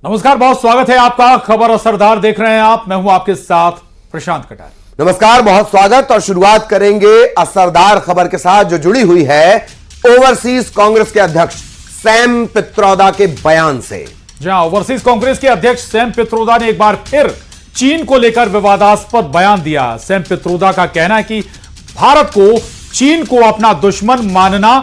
नमस्कार, बहुत स्वागत है आपका। खबर असरदार देख रहे हैं आप। मैं हूं आपके साथ प्रशांत कटारिया। नमस्कार, बहुत स्वागत। और शुरुआत करेंगे असरदार खबर के साथ जो जुड़ी हुई है ओवरसीज कांग्रेस के अध्यक्ष सैम पित्रोदा के बयान से। जहां ओवरसीज कांग्रेस के अध्यक्ष सैम पित्रोदा ने एक बार फिर चीन को लेकर विवादास्पद बयान दिया। सैम पित्रोदा का कहना है कि भारत को चीन को अपना दुश्मन मानना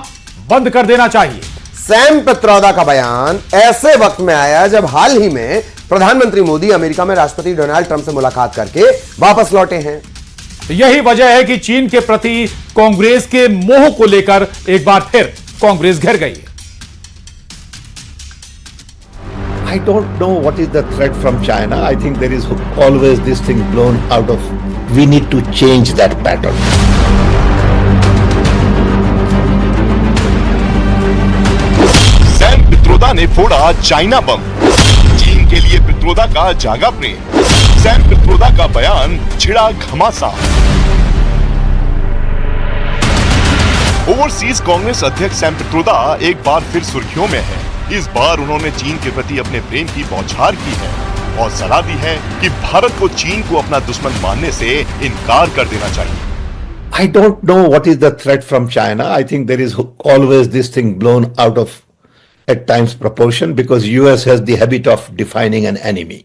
बंद कर देना चाहिए। सैम पित्रोदा का बयान ऐसे वक्त में आया जब हाल ही में प्रधानमंत्री मोदी अमेरिका में राष्ट्रपति डोनाल्ड ट्रंप से मुलाकात करके वापस लौटे हैं। यही वजह है कि चीन के प्रति कांग्रेस के मोह को लेकर एक बार फिर कांग्रेस घिर गई है। I don't know what is the threat from China. I think there is always this thing blown out of. We need to change that pattern. Sam Pitroda ने फोड़ा चाइना बम। चीन के लिए पित्रोदा का जागा प्रेम। सैम पित्रोदा का बयान छिड़ा घमासान। ओवरसीज कांग्रेस अध्यक्ष सैम पित्रोदा एक बार फिर सुर्खियों में है। इस बार उन्होंने चीन के प्रति अपने प्रेम की बौछार की है और सलाह दी है कि भारत को चीन को अपना दुश्मन मानने से इनकार कर देना चाहिए। I don't know what is the threat from China. I think there is always this thing blown out of at times proportion because US has the habit of defining an enemy.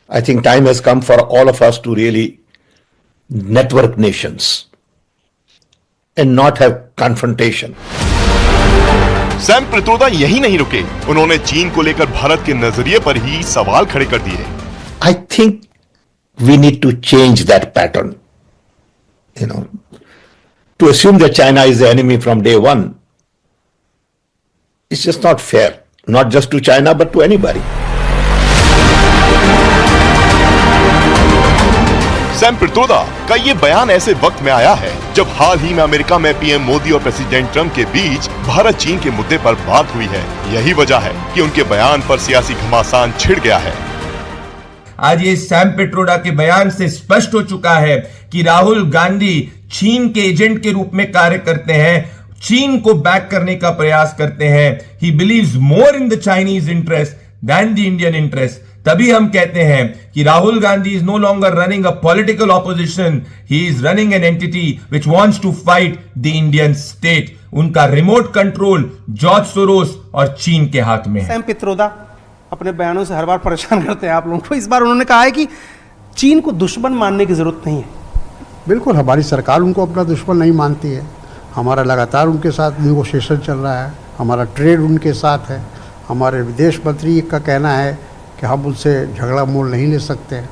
I think time has come for all of us to really network nations and not have confrontation. Sam Pitroda यही नहीं रुके, उन्होंने चीन को लेकर भारत के नजरिए पर ही सवाल खड़े कर दिए। I think we need to change that pattern. You know, to assume that China is the enemy from day one, it's just not fair. Not just to China, but to anybody. Sam Pitroda का ये बयान ऐसे वक्त में आया है जब हाल ही में अमेरिका में पीएम मोदी और प्रेसिडेंट ट्रंप के बीच भारत चीन के मुद्दे पर बात हुई है। यही वजह है कि उनके बयान पर सियासी घमासान छिड़ गया है। आज ये सैम पित्रोदा के बयान से स्पष्ट हो चुका है कि राहुल गांधी चीन के एजेंट के रूप में कार्य करते हैं, चीन को बैक करने का प्रयास करते हैं। He believes more in the Chinese interest than the Indian interest. तभी हम कहते हैं कि Rahul Gandhi is no longer running a political opposition, he is running an entity which wants to fight the Indian state. उनका रिमोट कंट्रोल जॉर्ज सोरोस और चीन के हाथ में है। सैम पित्रोदा अपने बयानों से हर बार परेशान करते हैं आप लोगों को। इस बार उन्होंने कहा है कि चीन को दुश्मन मानने की जरूरत नहीं है। बिल्कुल, हमारी सरकार उनको अपना दुश्मन नहीं मानती है। हमारा लगातार उनके साथ नेगोशिएशन चल रहा है, हमारा ट्रेड उनके साथ है। हमारे विदेश मंत्री का कहना है कि हम उनसे झगड़ा मोल नहीं ले सकते हैं।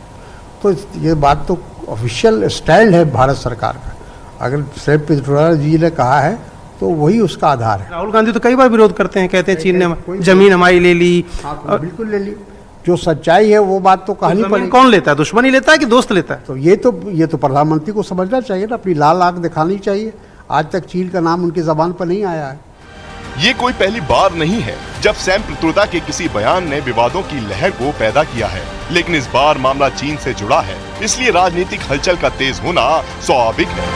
तो ये बात तो ऑफिशियल स्टैंड है भारत सरकार का। अगर सैम पित्रोदा जी ने कहा है तो वही उसका आधार है। राहुल गांधी तो कई बार विरोध करते हैं, कहते हैं चीन ने जमीन हमारी ले ली। हाँ, बिल्कुल ले ली। जो सच्चाई है वो बात तो कहनी पड़ेगी। कौन लेता है, दुश्मन ही लेता है कि दोस्त लेता है? तो ये तो प्रधानमंत्री को समझना चाहिए ना, अपनी लाल आंख दिखानी चाहिए। आज तक चीन का नाम उनकी जबान पर नहीं आया है। ये कोई पहली बार नहीं है जब सैम पित्रोदा के किसी बयान ने विवादों की लहर को पैदा किया है, लेकिन इस बार मामला चीन से जुड़ा है, इसलिए राजनीतिक हलचल का तेज होना स्वाभाविक है।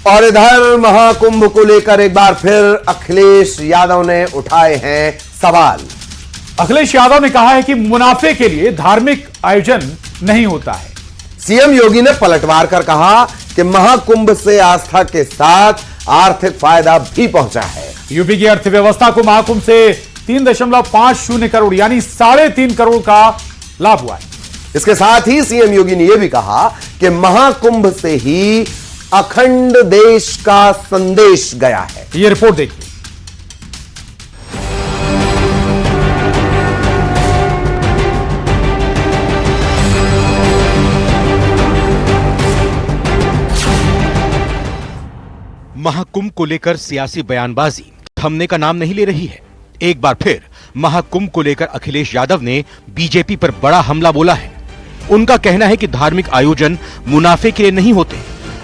और इधर महाकुंभ को लेकर एक बार फिर अखिलेश यादव ने उठाए हैं सवाल। अखिलेश यादव ने कहा है कि मुनाफे के लिए धार्मिक आयोजन नहीं होता है। सीएम योगी ने पलटवार कर कहा कि महाकुंभ से आस्था के साथ आर्थिक फायदा भी पहुंचा है। यूपी की अर्थव्यवस्था को महाकुंभ से 3.50 करोड़ यानी 3.5 करोड़ का लाभ हुआ है। इसके साथ ही सीएम योगी ने यह भी कहा कि महाकुंभ से ही अखंड देश का संदेश गया है। ये रिपोर्ट देखिए। महाकुंभ को लेकर सियासी बयानबाजी थमने का नाम नहीं ले रही है। एक बार फिर महाकुंभ को लेकर अखिलेश यादव ने बीजेपी पर बड़ा हमला बोला है। उनका कहना है कि धार्मिक आयोजन मुनाफे के लिए नहीं होते।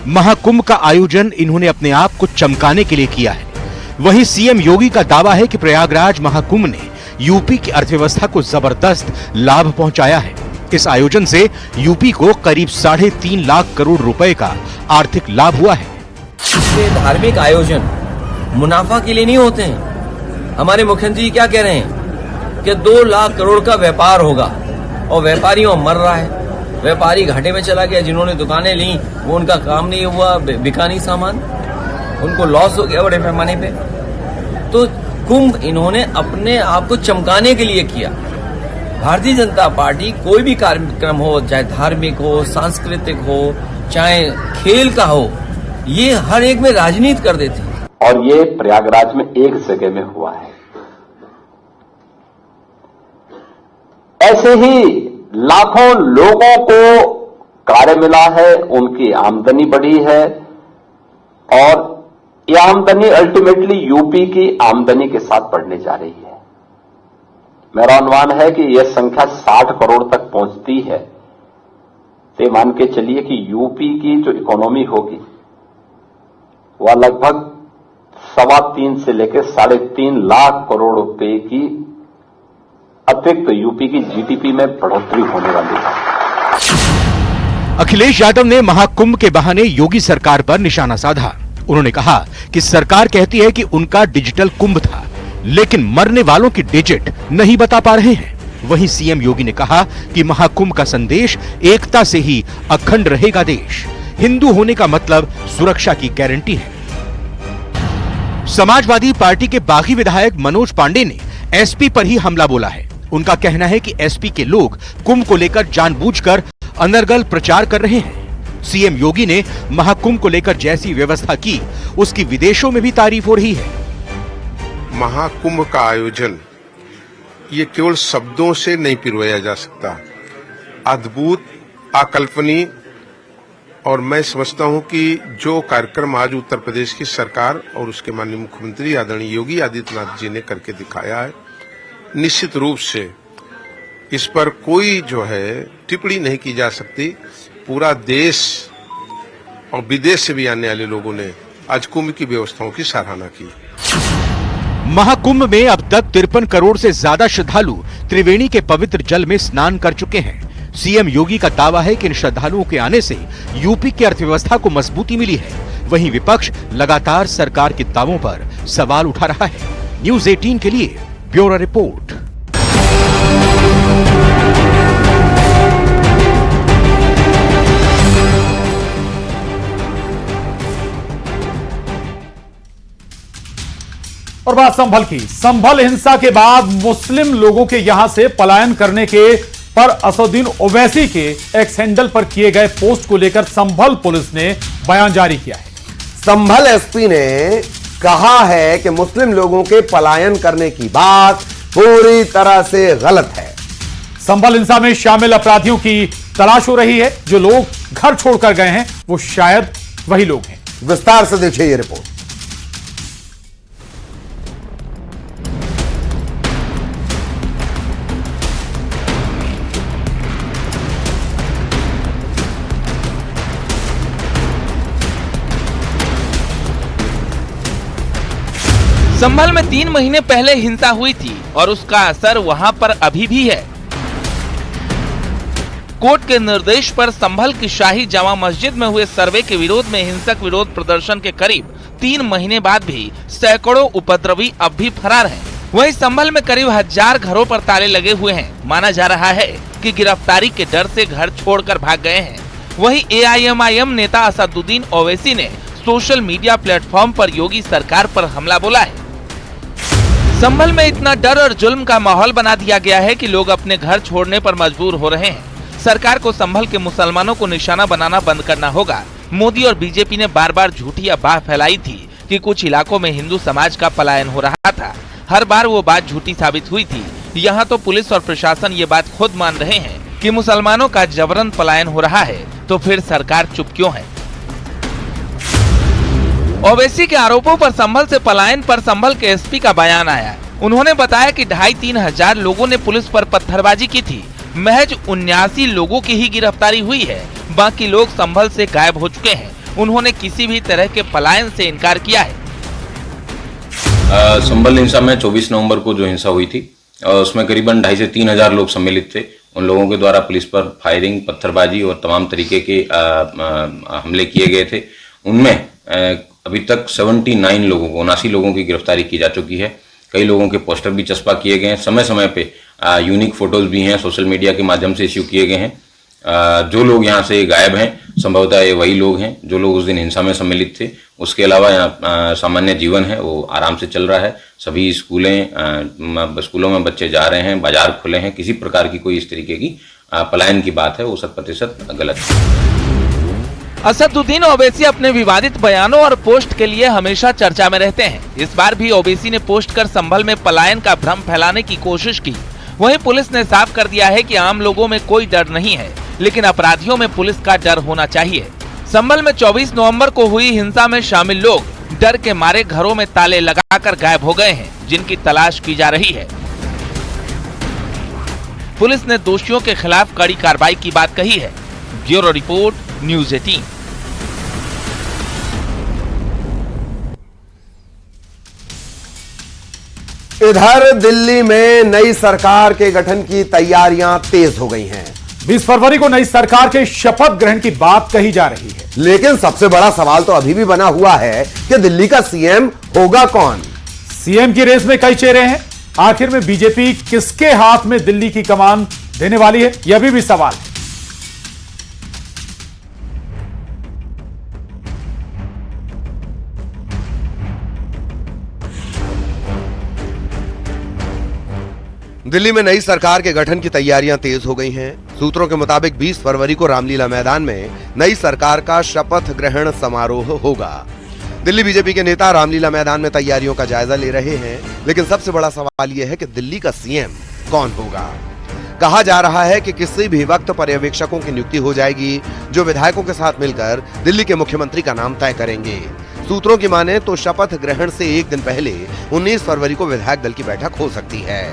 महाकुंभ का आयोजन इन्होंने अपने आप को चमकाने के लिए किया है। वहीं सीएम योगी का दावा है कि प्रयागराज महाकुंभ ने यूपी की अर्थव्यवस्था को जबरदस्त लाभ पहुंचाया है। इस आयोजन से यूपी को करीब 3.5 लाख करोड़ रुपए का आर्थिक लाभ हुआ है। ये धार्मिक आयोजन मुनाफा के लिए नहीं होते हैं। हमारे मुख्यमंत्री जी क्या कह रहे हैं कि 2 लाख करोड़ का व्यापार होगा और व्यापारियों मर रहा है। व्यापारी घाटे में चला गया, जिन्होंने दुकानें ली वो उनका काम नहीं हुआ, बिका नहीं सामान, उनको लॉस हो गया बड़े पैमाने पे। तो कुंभ इन्होंने अपने आप को चमकाने के लिए किया। भारतीय जनता पार्टी कोई भी कार्यक्रम हो, चाहे धार्मिक हो, सांस्कृतिक हो, चाहे खेल का हो, ये हर एक में राजनीति कर देती है। और ये प्रयागराज में एक जगह में हुआ है। ऐसे ही लाखों लोगों को कार्य मिला है, उनकी आमदनी बढ़ी है और ये आमदनी अल्टीमेटली यूपी की आमदनी के साथ बढ़ने जा रही है। मेरा अनुमान है कि यह संख्या 60 करोड़ तक पहुंचती है। तो मान के चलिए कि यूपी की जो इकोनॉमी होगी वह लगभग 3.25 से लेकर 3.5 लाख करोड़ रुपए की अतिरिक्त यूपी की जीडीपी में बढ़ोतरी होने वाली है। अखिलेश यादव ने महाकुंभ के बहाने योगी सरकार पर निशाना साधा। उन्होंने कहा कि सरकार कहती है कि उनका डिजिटल कुंभ था, लेकिन मरने वालों की डिजिट नहीं बता पा रहे हैं। वहीं सीएम योगी ने कहा कि महाकुंभ का संदेश एकता से ही अखंड रहेगा देश। हिंदू होने का मतलब सुरक्षा की गारंटी है। समाजवादी पार्टी के बागी विधायक मनोज पांडे ने एसपी पर ही हमला बोला है। उनका कहना है कि एसपी के लोग कुंभ को लेकर जानबूझकर अनर्गल प्रचार कर रहे हैं। सीएम योगी ने महाकुंभ को लेकर जैसी व्यवस्था की, उसकी विदेशों में भी तारीफ हो रही है। महाकुंभ का आयोजन ये केवल शब्दों से नहीं पिरोया जा सकता। अद्भुत, अकल्पनीय, और मैं समझता हूं कि जो कार्यक्रम आज उत्तर प्रदेश की सरकार और उसके माननीय मुख्यमंत्री आदरणीय योगी आदित्यनाथ जी ने करके दिखाया है, निश्चित रूप से इस पर कोई जो है टिप्पणी नहीं की जा सकती। पूरा देश और विदेश से भी आने वाले लोगों ने आज कुंभ की व्यवस्थाओं की सराहना की। महाकुंभ में अब तक 53 करोड़ से ज्यादा श्रद्धालु त्रिवेणी के पवित्र जल में स्नान कर चुके हैं। सीएम योगी का दावा है कि इन श्रद्धालुओं के आने से यूपी की अर्थव्यवस्था को मजबूती मिली है। वहीं विपक्ष लगातार सरकार के दावों पर सवाल उठा रहा है। न्यूज़ 18 के लिए ब्यूरो रिपोर्ट। और बात संभल की। संभल हिंसा के बाद मुस्लिम लोगों के यहां से पलायन करने के पर असदुद्दीन ओवैसी के एक्स हैंडल पर किए गए पोस्ट को लेकर संभल पुलिस ने बयान जारी किया है। संभल एसपी ने कहा है कि मुस्लिम लोगों के पलायन करने की बात पूरी तरह से गलत है। संभल हिंसा में शामिल अपराधियों की तलाश हो रही है। जो लोग घर छोड़कर गए हैं वो शायद वही लोग हैं। विस्तार से देखिए ये रिपोर्ट। संभल में 3 महीने पहले हिंसा हुई थी और उसका असर वहां पर अभी भी है। कोर्ट के निर्देश पर संभल की शाही जामा मस्जिद में हुए सर्वे के विरोध में हिंसक विरोध प्रदर्शन के करीब 3 महीने बाद भी सैकड़ों उपद्रवी अब भी फरार हैं। वहीं संभल में करीब 1000 घरों पर ताले लगे हुए हैं। माना जा रहा है कि गिरफ्तारी के डर से घर छोड़कर भाग गए हैं। वहीं एआईएमआईएम नेता असदुद्दीन ओवैसी ने सोशल मीडिया प्लेटफॉर्म पर योगी सरकार पर हमला बोला है। संभल में इतना डर और जुल्म का माहौल बना दिया गया है कि लोग अपने घर छोड़ने पर मजबूर हो रहे हैं। सरकार को संभल के मुसलमानों को निशाना बनाना बंद करना होगा। मोदी और बीजेपी ने बार बार झूठी अफवाह फैलाई थी कि कुछ इलाकों में हिंदू समाज का पलायन हो रहा था। हर बार वो बात झूठी साबित हुई थी। यहाँ तो पुलिस और प्रशासन ये बात खुद मान रहे हैं कि मुसलमानों का जबरन पलायन हो रहा है, तो फिर सरकार चुप क्यों है? ओवैसी के आरोपों पर संभल से पलायन पर संभल के एसपी का बयान आया। उन्होंने बताया कि 2,500-3 हजार लोगों ने पुलिस पर पत्थरबाजी की थी। महज 79 लोगों की ही गिरफ्तारी हुई है। बाकी लोग संभल से गायब हो चुके हैं। उन्होंने किसी भी तरह के पलायन से इनकार किया है। संभल हिंसा में 24 नवंबर को जो हिंसा हुई थी उसमें करीबन 2,500 से 3 हजार लोग सम्मिलित थे। उन लोगों के द्वारा पुलिस पर फायरिंग, पत्थरबाजी और तमाम तरीके के हमले किए गए थे। उनमें अभी तक 79 लोगों को 79 लोगों की गिरफ्तारी की जा चुकी है। कई लोगों के पोस्टर भी चस्पा किए गए हैं। समय समय पे यूनिक फोटोज भी हैं, सोशल मीडिया के माध्यम से इश्यू किए गए हैं। जो लोग यहाँ से गायब हैं संभवतः ये वही लोग हैं जो लोग उस दिन हिंसा में सम्मिलित थे। उसके अलावा यहाँ सामान्य जीवन है वो आराम से चल रहा है। सभी स्कूलों में बच्चे जा रहे हैं, बाजार खुले हैं। किसी प्रकार की कोई इस तरीके की पलायन की बात है वो 100% गलत है। असदुद्दीन ओवैसी अपने विवादित बयानों और पोस्ट के लिए हमेशा चर्चा में रहते हैं। इस बार भी ओवैसी ने पोस्ट कर संभल में पलायन का भ्रम फैलाने की कोशिश की। वहीं पुलिस ने साफ कर दिया है कि आम लोगों में कोई डर नहीं है, लेकिन अपराधियों में पुलिस का डर होना चाहिए। संभल में 24 नवंबर को हुई हिंसा में शामिल लोग डर के मारे घरों में ताले लगाकर गायब हो गए हैं, जिनकी तलाश की जा रही है। पुलिस ने दोषियों के खिलाफ कड़ी कार्रवाई की बात कही है। Bureau report, news 18। इधर दिल्ली में नई सरकार के गठन की तैयारियां तेज हो गई हैं। 20 फरवरी को नई सरकार के शपथ ग्रहण की बात कही जा रही है। लेकिन सबसे बड़ा सवाल तो अभी भी बना हुआ है कि दिल्ली का सीएम होगा कौन। सीएम की रेस में कई चेहरे हैं। आखिर में बीजेपी किसके हाथ में दिल्ली की कमान देने वाली है, यह अभी भी सवाल है। दिल्ली में नई सरकार के गठन की तैयारियां तेज हो गई हैं। सूत्रों के मुताबिक 20 फरवरी को रामलीला मैदान में नई सरकार का शपथ ग्रहण समारोह होगा। दिल्ली बीजेपी के नेता रामलीला मैदान में तैयारियों का जायजा ले रहे हैं, लेकिन सबसे बड़ा सवाल यह है कि दिल्ली का सीएम कौन होगा। कहा जा रहा है कि किसी भी वक्त पर्यवेक्षकों की नियुक्ति हो जाएगी, जो विधायकों के साथ मिलकर दिल्ली के मुख्यमंत्री का नाम तय करेंगे। सूत्रों की माने तो शपथ ग्रहण से एक दिन पहले 19 फरवरी को विधायक दल की बैठक हो सकती है।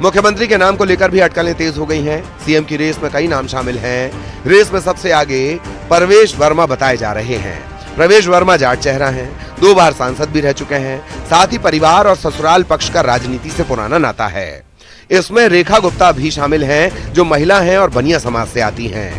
मुख्यमंत्री के नाम को लेकर भी अटकलें तेज हो गई हैं। सीएम की रेस में कई नाम शामिल हैं। रेस में सबसे आगे परवेश वर्मा बताए जा रहे हैं। प्रवेश वर्मा जाट चेहरा हैं, 2 बार सांसद भी रह चुके हैं। साथ ही परिवार और ससुराल पक्ष का राजनीति से पुराना नाता है। इसमें रेखा गुप्ता भी शामिल हैं, जो महिला हैं और बनिया समाज से आती हैं।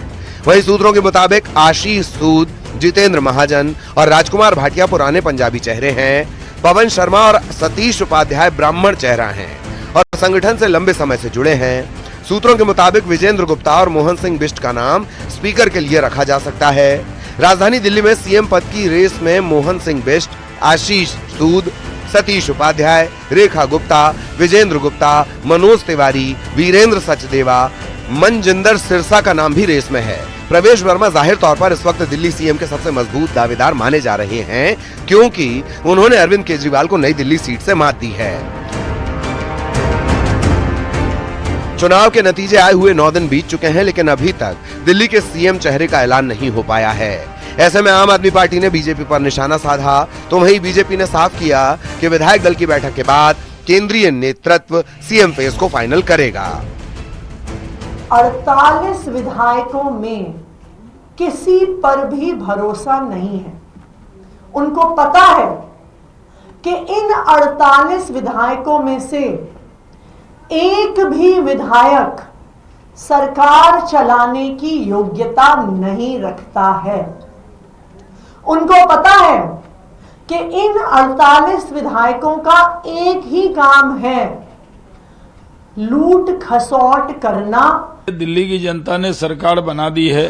वहीं सूत्रों के मुताबिक आशीष सूद, जितेंद्र महाजन और राजकुमार भाटिया पुराने पंजाबी चेहरे हैं। पवन शर्मा और सतीश उपाध्याय ब्राह्मण चेहरा हैं और संगठन से लंबे समय से जुड़े हैं। सूत्रों के मुताबिक विजेंद्र गुप्ता और मोहन सिंह बिष्ट का नाम स्पीकर के लिए रखा जा सकता है। राजधानी दिल्ली में सीएम पद की रेस में मोहन सिंह बिष्ट, आशीष सूद, सतीश उपाध्याय, रेखा गुप्ता, विजेंद्र गुप्ता, मनोज तिवारी, वीरेंद्र सचदेवा, मनजिंदर सिरसा का नाम भी रेस में है। प्रवेश वर्मा जाहिर तौर पर इस वक्त दिल्ली सीएम के सबसे मजबूत दावेदार माने जा रहे हैं, क्योंकि उन्होंने अरविंद केजरीवाल को नई दिल्ली सीट से मात दी है। चुनाव के नतीजे आए हुए 9 दिन बीत चुके हैं, लेकिन अभी तक दिल्ली के सीएम चेहरे का ऐलान नहीं हो पाया है। ऐसे में आम आदमी पार्टी ने बीजेपी पर निशाना साधा, तो वहीं बीजेपी ने साफ किया कि विधायक दल की बैठक के बाद केंद्रीय नेतृत्व सीएम फेस को फाइनल करेगा। 48 विधायकों में किसी पर भी भरोसा नहीं है। उनको पता है कि इन 48 विधायकों में से एक भी विधायक सरकार चलाने की योग्यता नहीं रखता है। उनको पता है कि इन 48 विधायकों का एक ही काम है, लूट खसौट करना। दिल्ली की जनता ने सरकार बना दी है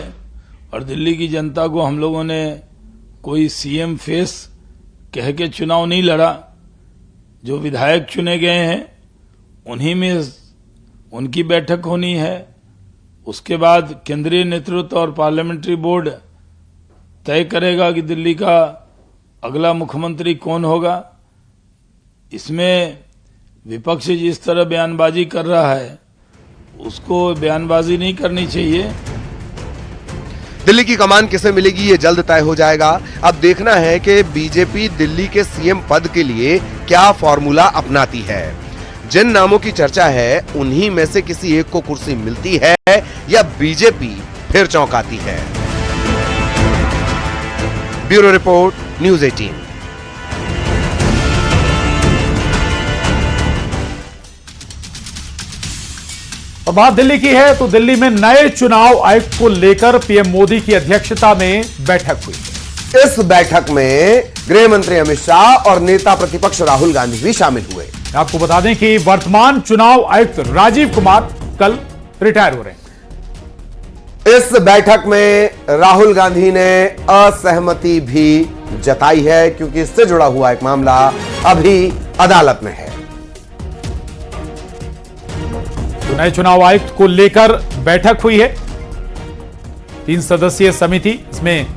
और दिल्ली की जनता को हम लोगों ने कोई सीएम फेस कह के चुनाव नहीं लड़ा। जो विधायक चुने गए हैं उन्हीं में उनकी बैठक होनी है। उसके बाद केंद्रीय नेतृत्व और पार्लियामेंट्री बोर्ड तय करेगा कि दिल्ली का अगला मुख्यमंत्री कौन होगा। इसमें विपक्ष जिस तरह बयानबाजी कर रहा है, उसको बयानबाजी नहीं करनी चाहिए। दिल्ली की कमान किसे मिलेगी ये जल्द तय हो जाएगा। अब देखना है कि बीजेपी दिल्ली के सीएम पद के लिए क्या फॉर्मूला अपनाती है। जिन नामों की चर्चा है उन्हीं में से किसी एक को कुर्सी मिलती है या बीजेपी फिर चौंकाती है। Bureau report, news 18। और बात दिल्ली की है तो दिल्ली में नए चुनाव आयुक्त को लेकर पीएम मोदी की अध्यक्षता में बैठक हुई। इस बैठक में गृह मंत्री अमित शाह और नेता प्रतिपक्ष राहुल गांधी भी शामिल हुए। आपको बता दें कि वर्तमान चुनाव आयुक्त राजीव कुमार कल रिटायर हो रहे हैं। इस बैठक में राहुल गांधी ने असहमति भी जताई है क्योंकि इससे जुड़ा हुआ एक मामला अभी अदालत में है। तो नए चुनाव आयुक्त को लेकर बैठक हुई है। 3 सदस्यीय समिति, इसमें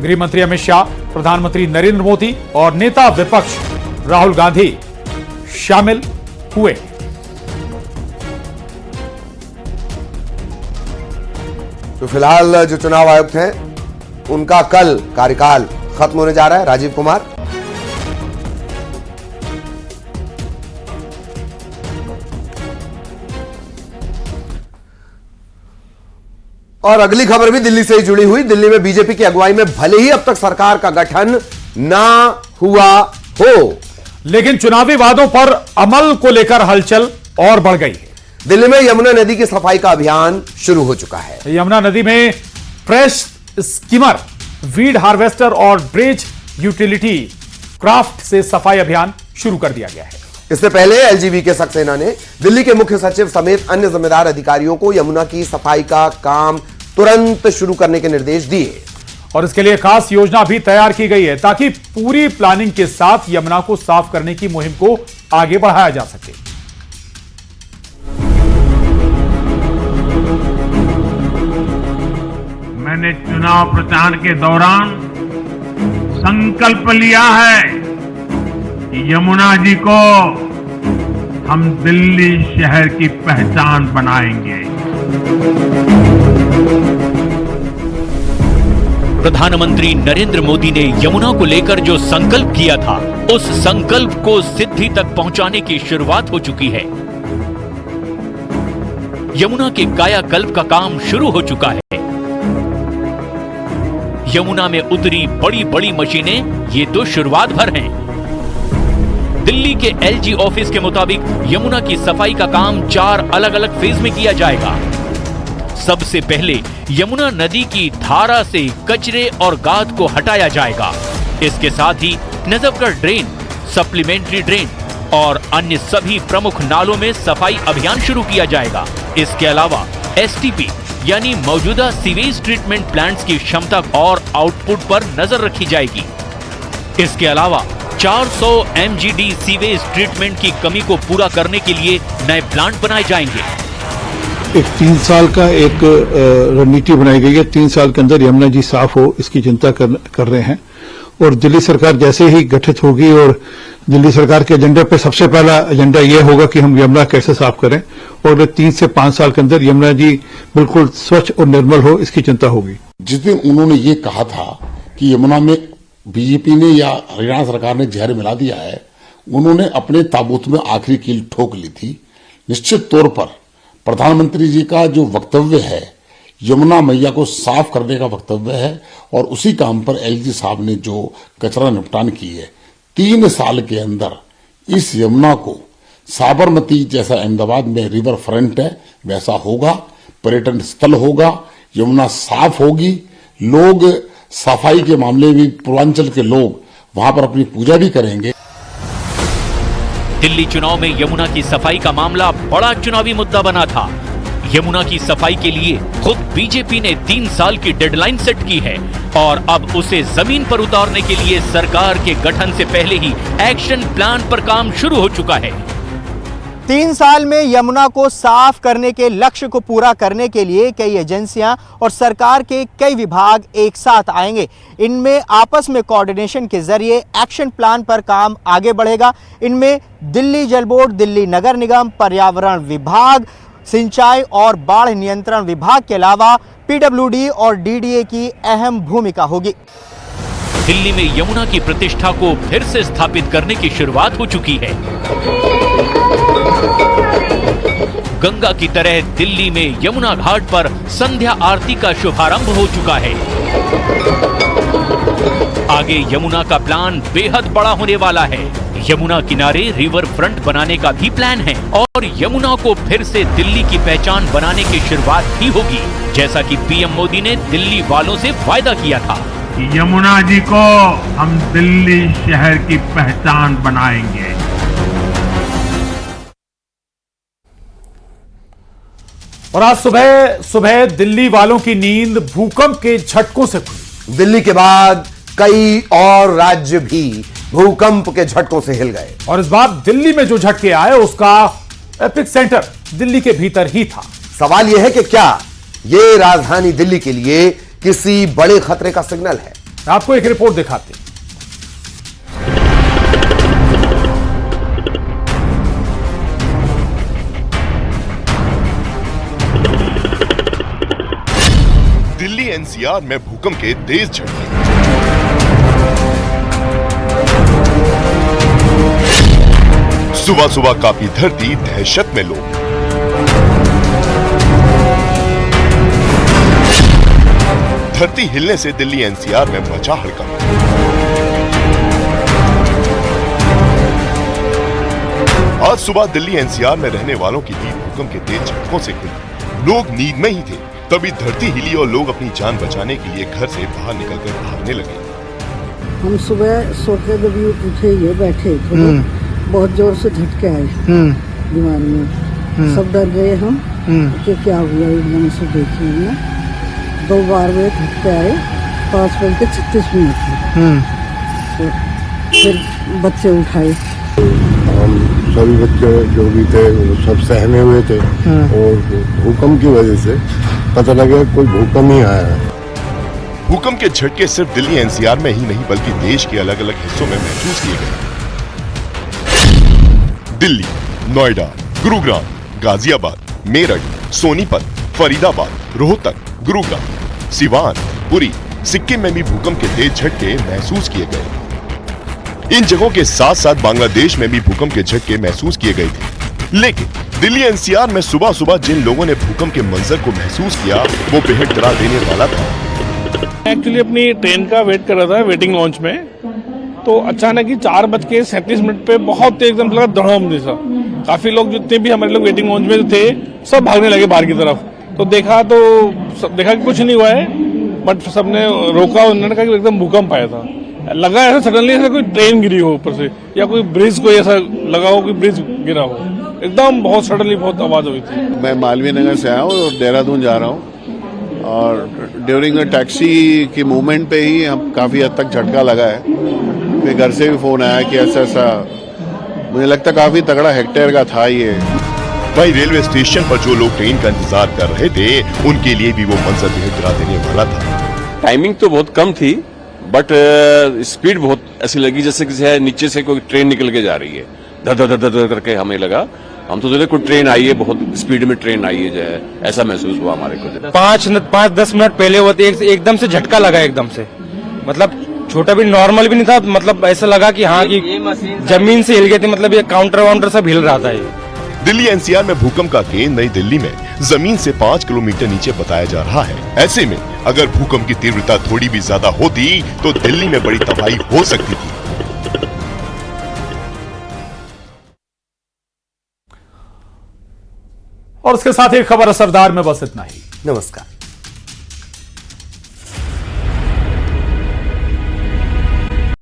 गृह मंत्री अमित शाह, प्रधानमंत्री नरेंद्र मोदी और नेता विपक्ष राहुल गांधी शामिल हुए। तो फिलहाल जो चुनाव आयुक्त हैं उनका कल कार्यकाल खत्म होने जा रहा है, राजीव कुमार। और अगली खबर भी दिल्ली से ही जुड़ी हुई। दिल्ली में बीजेपी की अगुवाई में भले ही अब तक सरकार का गठन ना हुआ हो, लेकिन चुनावी वादों पर अमल को लेकर हलचल और बढ़ गई है। दिल्ली में यमुना नदी की सफाई का अभियान शुरू हो चुका है। यमुना नदी में फ्रेश स्कीमर, वीड हार्वेस्टर और ड्रेज यूटिलिटी क्राफ्ट से सफाई अभियान शुरू कर दिया गया है। इससे पहले एलजीबी के सक्सेना ने दिल्ली के मुख्य सचिव समेत अन्य जिम्मेदार अधिकारियों को यमुना की सफाई का काम तुरंत शुरू करने के निर्देश दिए और इसके लिए खास योजना भी तैयार की गई है ताकि पूरी प्लानिंग के साथ यमुना को साफ करने की मुहिम को आगे बढ़ाया जा सके। मैंने चुनाव प्रचार के दौरान संकल्प लिया है कि यमुना जी को हम दिल्ली शहर की पहचान बनाएंगे। प्रधानमंत्री नरेंद्र मोदी ने यमुना को लेकर जो संकल्प किया था, उस संकल्प को सिद्धि तक पहुंचाने की शुरुआत हो चुकी है। यमुना के कायाकल्प का काम शुरू हो चुका है। यमुना में उतरी बड़ी बड़ी मशीनें ये तो शुरुआत भर हैं। दिल्ली के एलजी ऑफिस के मुताबिक यमुना की सफाई का काम 4 अलग अलग फेज में किया जाएगा। सबसे पहले यमुना नदी की धारा से कचरे और गाद को हटाया जाएगा। इसके साथ ही नजफगढ़ ड्रेन, सप्लीमेंट्री ड्रेन और अन्य सभी प्रमुख नालों में सफाई अभियान शुरू किया जाएगा। इसके अलावा एसटीपी यानी मौजूदा सीवेज ट्रीटमेंट प्लांट्स की क्षमता और आउटपुट पर नजर रखी जाएगी। इसके अलावा 400 एमजीडी सीवेज ट्रीटमेंट की कमी को पूरा करने के लिए नए प्लांट बनाए जाएंगे। एक 3 साल का एक रणनीति बनाई गई है। 3 साल के अंदर यमुना जी साफ हो, इसकी चिंता कर रहे हैं। और दिल्ली सरकार जैसे ही गठित होगी और दिल्ली सरकार के एजेंडे पे सबसे पहला एजेंडा ये होगा कि हम यमुना कैसे साफ करें और 3 से 5 साल के अंदर यमुना जी बिल्कुल स्वच्छ और निर्मल हो, इसकी चिंता होगी। जिस दिन उन्होंने ये कहा था कि यमुना में बीजेपी ने या हरियाणा सरकार ने जहर मिला दिया है, उन्होंने अपने ताबूत में आखिरी कील ठोक ली थी। निश्चित तौर पर प्रधानमंत्री जी का जो वक्तव्य है, यमुना मैया को साफ करने का वक्तव्य है और उसी काम पर एलजी साहब ने जो कचरा निपटान की है, 3 साल के अंदर इस यमुना को साबरमती जैसा अहमदाबाद में रिवर फ्रंट है वैसा होगा, पर्यटन स्थल होगा, यमुना साफ होगी। लोग सफाई के मामले में पूर्वांचल के लोग वहां पर अपनी पूजा भी करेंगे। दिल्ली चुनाव में यमुना की सफाई का मामला बड़ा चुनावी मुद्दा बना था। यमुना की सफाई के लिए खुद बीजेपी ने 3 साल की डेडलाइन सेट की है और अब उसे जमीन पर उतारने के लिए सरकार के गठन से पहले ही एक्शन प्लान पर काम शुरू हो चुका है। 3 साल में यमुना को साफ करने के लक्ष्य को पूरा करने के लिए कई एजेंसियां और सरकार के कई विभाग एक साथ आएंगे। इनमें आपस में कोऑर्डिनेशन के जरिए एक्शन प्लान पर काम आगे बढ़ेगा। इनमें दिल्ली जल बोर्ड, दिल्ली नगर निगम, पर्यावरण विभाग, सिंचाई और बाढ़ नियंत्रण विभाग के अलावा पीडब्ल्यूडी और डीडीए की अहम भूमिका होगी। दिल्ली में यमुना की प्रतिष्ठा को फिर से स्थापित करने की शुरुआत हो चुकी है। गंगा की तरह दिल्ली में यमुना घाट पर संध्या आरती का शुभारंभ हो चुका है। आगे यमुना का प्लान बेहद बड़ा होने वाला है। यमुना किनारे रिवर फ्रंट बनाने का भी प्लान है और यमुना को फिर से दिल्ली की पहचान बनाने की शुरुआत भी होगी, जैसा कि पीएम मोदी ने दिल्ली वालों से वायदा किया था। यमुना जी को हम दिल्ली शहर की पहचान बनाएंगे। और आज सुबह सुबह दिल्ली वालों की नींद भूकंप के झटकों से खुली। दिल्ली के बाद कई और राज्य भी भूकंप के झटकों से हिल गए और इस बार दिल्ली में जो झटके आए उसका एपिक सेंटर दिल्ली के भीतर ही था। सवाल यह है कि क्या ये राजधानी दिल्ली के लिए किसी बड़े खतरे का सिग्नल है? आपको एक रिपोर्ट दिखाते हैं। दिल्ली एनसीआर में भूकंप के तेज झटके। सुबह सुबह कांपी धरती, दहशत में लोग। धरती हिलने से दिल्ली एनसीआर में मचा हड़कंप। आज सुबह दिल्ली एनसीआर में रहने वालों की नींद भूकंप के तेज झटकों से खुली। लोग नींद में ही थे, तभी धरती हिली और लोग अपनी जान बचाने के लिए घर से बाहर निकलकर भागने लगे। हम सुबह सो के जब उठे ये बैठे तो बहुत जोर से झटके आए दिमाग में। सब डर गए हम कि क्या हुआ, एकदम से देखे हमने 2 बार में झटके आए 5:36 तो फिर बच्चे उठाए। हम सभी बच्चे जो भी थे वो सब सहमे हुए थे और भूकंप की वजह से पता लगा कोई भूकंप ही आया है। भूकंप के झटके सिर्फ दिल्ली एनसीआर में ही नहीं बल्कि देश के अलग अलग हिस्सों में महसूस किए गए। दिल्ली, नोएडा, गुरुग्राम, गाजियाबाद, मेरठ, सोनीपत, फरीदाबाद, रोहतक, गुरुग्राम, सिवान, पुरी, सिक्किम में भी भूकंप के तेज झटके महसूस किए गए। इन जगहों के साथ साथ बांग्लादेश में भी भूकंप के झटके महसूस किए गए थे। लेकिन दिल्ली एनसीआर में सुबह सुबह जिन लोगों ने भूकंप के मंजर को महसूस किया वो बेहद डरा देने वाला था। एक्चुअली अपनी ट्रेन का वेट कर रहा था वेटिंग लॉन्च में, तो अचानक ही 4:37 पे बहुत एकदम लगा धड़ाम जैसा। काफी लोग जितने भी हमारे लोग वेटिंग लॉन्च में थे सब भागने लगे बाहर की तरफ। तो देखा कि कुछ नहीं हुआ है, बट सबने रोका। उन्होंने कहा कि एकदम भूकंप आया था। लगा ऐसा सडनली ऐसा कोई ट्रेन गिरी हो ऊपर से या कोई ब्रिज को ऐसा लगा हो कि ब्रिज गिरा हो। एकदम बहुत सडनली बहुत आवाज हुई थी। मैं मालवीय नगर से आया हूँ और देहरादून जा रहा हूँ और ड्यूरिंग द टैक्सी की मूवमेंट पे ही हम काफ़ी हद तक झटका लगा है। फिर घर से भी फोन आया कि ऐसा मुझे लगता काफ़ी तगड़ा हेक्टेयर का था ये। वहीं रेलवे स्टेशन पर जो लोग ट्रेन का इंतजार कर रहे थे उनके लिए भी वो मंजर बेहद डरा देने वाला था। टाइमिंग तो बहुत कम थी बट स्पीड बहुत ऐसी लगी जैसे किसी नीचे से कोई ट्रेन निकल के जा रही है। धर धर धर धर करके हमें लगा, हम तो सोचे कोई ट्रेन आई है, बहुत स्पीड में ट्रेन आई है, जो है ऐसा महसूस हुआ हमारे को। 5-10 मिनट पहले हुआ तो एकदम से झटका लगा, एकदम से मतलब छोटा भी नॉर्मल भी नहीं था। मतलब ऐसा लगा कि हाँ कि जमीन से हिल गई थी, मतलब ये काउंटर वाउंटर सब हिल रहा था। ये दिल्ली एनसीआर में भूकंप का केंद्र नई दिल्ली में जमीन से 5 किलोमीटर नीचे बताया जा रहा है। ऐसे में अगर भूकंप की तीव्रता थोड़ी भी ज्यादा होती तो दिल्ली में बड़ी तबाही हो सकती थी। और उसके साथ ही खबर असरदार में बस इतना ही। नमस्कार।